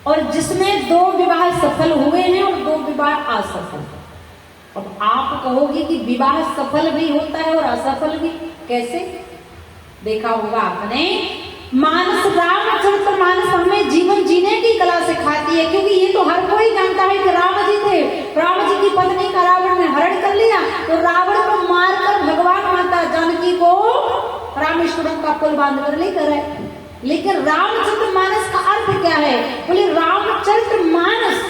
और जिसमें 2 विवाह सफल हुए हैं और 2 विवाह असफल। अब आप कहोगे कि विवाह सफल भी होता है और असफल भी, कैसे? देखा होगा आपने, मानस रामचरितमानस हमें जीवन जीने की कला सिखाती है, क्योंकि ये तो हर कोई जानता है कि राम जी थे, राम जी की पत्नी का रावण ने हरण कर लिया, तो रावण को मारकर भगवान माता जानकी को रामेश्वरम का पुल बांध कर लेकर आए। लेकिन रामचरितमानस का अर्थ क्या है? बोले रामचरितमानस,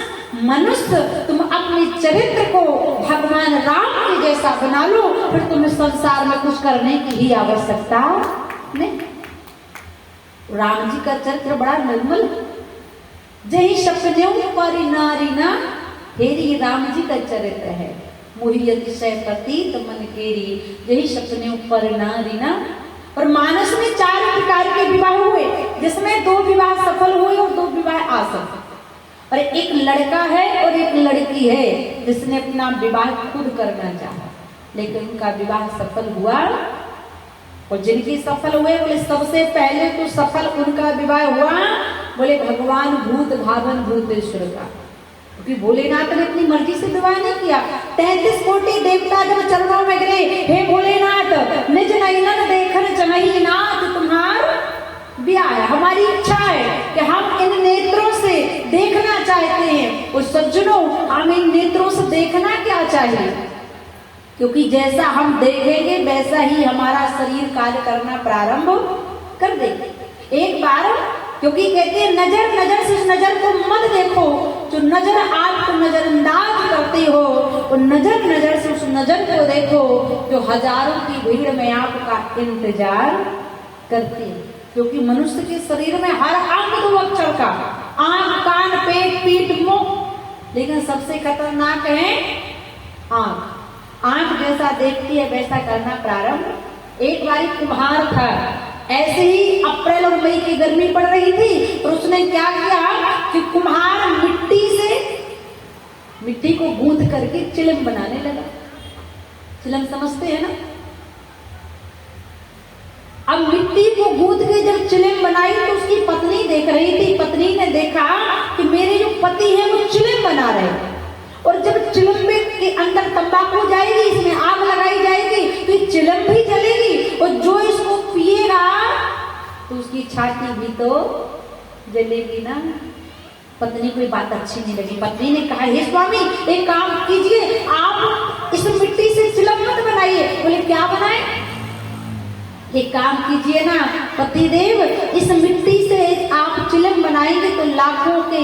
मनुष्य तुम अपने चरित्र को भगवान राम के जैसा बना लो, फिर तुम्हें संसार में कुछ करने की ही आवश्यकता नहीं। राम जी का चरित्र बड़ा निर्मल, जही सपने पर नारी ना हेरी, राम जी का चरित्र है। मोहि अतिशय प्रतीत मन केरी, जही सपने पर नारी ना। और मानस में 4 प्रकार के विवाह हुए, जिसमें 2 विवाह सफल हुए और 2 विवाह असफल। और एक लड़का है और एक लड़की है जिसने अपना विवाह खुद करना चाहा, लेकिन उनका विवाह सफल हुआ। और जिनकी सफल हुए, बोले सबसे पहले तो सफल उनका विवाह हुआ, बोले भगवान भूत भावन भूतेश्वर का, क्योंकि भोलेनाथ ने अपनी मर्जी से विवाह नहीं किया। 33 कोटि देवता जब चरणों में गिरे, हे भोलेनाथ निज नयन देखन चनहि नाथ तुम्हार ब्याह, हमारी इच्छा है कि हम इन नेत्रों से देखना चाहते हैं। और सज्जनों, हम इन नेत्रों से देखना क्या चाहिए? क्योंकि जैसा हम देखेंगे वैसा ही हमारा शरीर कार्य करना प्रारंभ कर देगा। एक बार, क्योंकि कहते हैं नजर नजर से उस नजर को मत देखो, जो नजर आपको नजरअंदाज करते हो, और नजर नजर से उस नजर को देखो जो हजारों की भीड़ में आपका इंतजार करती है। क्योंकि मनुष्य के शरीर में हर अंग 2 अक्षर का, आंख कान पेट पीठ मुख, लेकिन सबसे खतरनाक है आंख। आंख जैसा देखती है वैसा करना प्रारंभ। एक बार कुम्हार था, ऐसे ही अप्रैल और मई की गर्मी पड़ रही थी, और उसने क्या किया कि कुम्हार मिट्टी को गूंथ करके चिलम बनाने लगा। चिलम समझते हैं ना? अब मिट्टी को गूंथ के जब चिलम बनाई तो उसकी पत्नी देख रही थी। पत्नी ने देखा कि मेरे जो पति हैं वो चिलम बना रहे हैं, और जब चिलम में के अंदर तंबाकू जाएगी, इसमें आग लगाई जाएगी, तो ये चिलम भी जलेगी, और जो इसको पिएगा तो उसकी छाती भी तो जलेगी ना। पत्नी को ये बात अच्छी नहीं लगी। पत्नी ने कहा, हे स्वामी एक काम कीजिए, आप इस मिट्टी से चिलम मत बनाइए। बोले क्या बनाए? एक काम कीजिए ना पतिदेव, इस मिट्टी से आप चिलम बनाएंगे तो लाखों के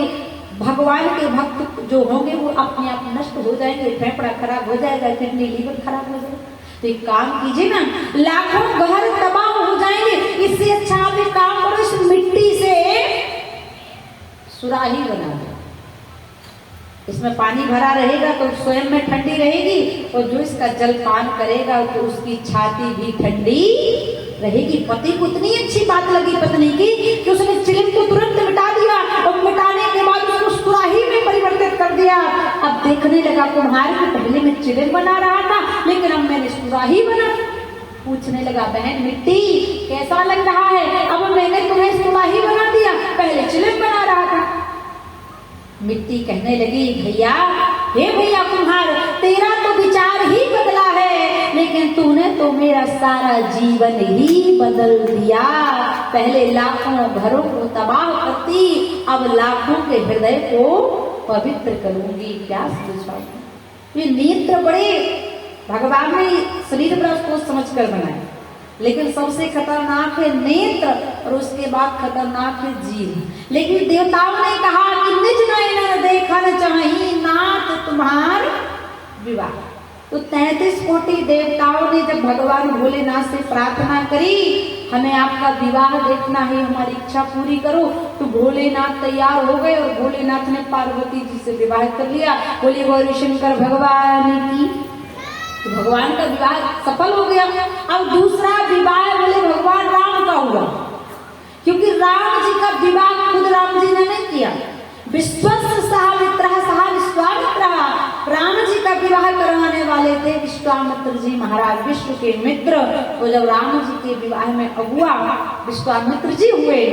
भगवान के भक्त जो होंगे वो अपने आप नष्ट हो जाएंगे, फेफड़ा खराब हो जाएगा, किडनी लीवर खराब हो जाएगा। तो एक काम कीजिए ना, लाखों घर तबाह हो जाएंगे, इससे अच्छा आप एक काम करो, इस मिट्टी से सुराही बना दो। इसमें पानी भरा रहेगा तो स्वयं में ठंडी रहेगी, और जो इसका जल पान करेगा तो उसकी छाती भी ठंडी रहेगी। पति को इतनी अच्छी बात लगी पत्नी की कि उसने चिलम को तुरंत मिटा दिया, और मिटाने के बाद उसको सुराही में परिवर्तित कर दिया। अब देखने लगा कुम्हार कि पहले मैं चिलम बना रहा था, लेकिन अब मैंने सुराही बना। पूछने लगा, बहन मिट्टी कैसा लग रहा है? अब मैंने तुम्हें सुराही बना दिया, पहले चिलम बना रहा था। मिट्टी कहने लगी, भैया हे भैया कुम्हार, तेरा तो विचार ही बदला है, लेकिन तूने तो मेरा सारा जीवन ही बदल दिया। पहले लाखों घरों को तबाह करती, अब लाखों के हृदय को पवित्र करूंगी। क्या सोचा? ये नेत्र बड़े भगवान ने शरीर पर उसको समझ कर बनाए, लेकिन सबसे खतरनाक है नेत्र, और उसके बाद खतरनाक है जीव। लेकिन देवताओं ने कहा कि निज नयन देखन चाहि नाथ तुम्हार विवाह। तो 33 कोटि देवताओं ने जब भगवान भोलेनाथ से प्रार्थना करी, हमें आपका विवाह देखना है, हमारी इच्छा पूरी करो, तो भोलेनाथ तैयार हो गए, और भोलेनाथ ने पार्वती जी से विवाह कर लिया। बोले गौरी शंकर भगवान की। तो भगवान का विवाह सफल हो गया। अब दूसरा विवाह बोले भगवान राम का हुआ, क्योंकि राम जी का विवाह खुद राम जी ने नहीं किया, विश्वस्य सह मित्रः सह विश्वामित्रः, राम जी का विवाह करवाने वाले थे विश्वामित्र जी महाराज, विश्व के मित्र। तो जब राम जी के विवाह में अगुआ विश्वामित्र जी हुए,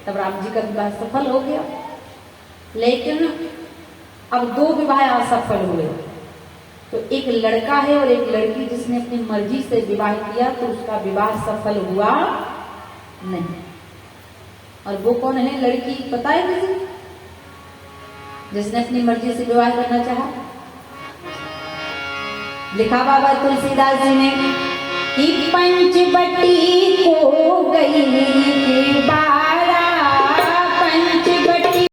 तब राम जी का विवाह सफल हो गया। लेकिन अब 2 विवाह असफल हुए। तो एक लड़का है और एक लड़की जिसने अपनी मर्जी से विवाह किया, तो उसका विवाह सफल हुआ नहीं। और वो कौन है लड़की, पता है किसी जिसने अपनी मर्जी से विवाह करना चाहा? लिखा बाबा तुलसीदास जी ने कि पंचवटी को गई के बाद